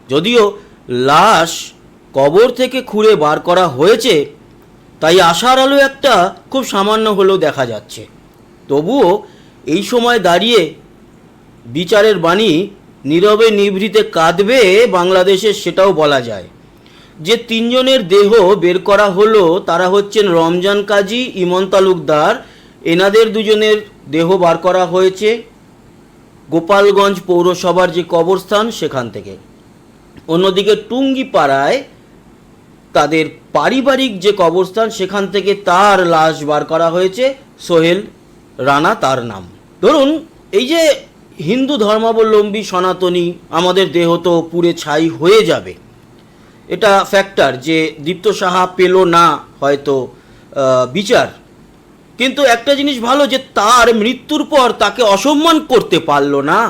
যদিও লাশ কবর থেকে খুঁড়ে বার করা হয়েছে, তাই আশার আলো একটা খুব সামান্য হলেও দেখা যাচ্ছে। তবুও এই সময় দাঁড়িয়ে বিচারের বাণী নীরবে নিভৃতে কাঁদবে বাংলাদেশের, সেটাও বলা যায়। যে তিনজনের দেহ বের করা হলো তারা হচ্ছেন রমজান কাজী, ইমন তালুকদার। এনাদের দুজনের দেহ বার করা হয়েছে গোপালগঞ্জ পৌরসভার যে কবরস্থান সেখান থেকে। অন্যদিকে টুঙ্গিপাড়ায় তাদের পারিবারিক যে কবরস্থান সেখান থেকে তার লাশ বার করা হয়েছে, সোহেল রানা তার নাম। ধরুন, এই যে হিন্দু ধর্মাবলম্বী সনাতনী আমাদের দেহ তো পুড়ে ছাই হয়ে যাবে, এটা ফ্যাক্টর যে দীপ্ত সাহা পেল না হয়তো বিচার, কিন্তু একটা জিনিস ভালো যে তার মৃত্যুর পর তাকে অসম্মান করতে পারল না।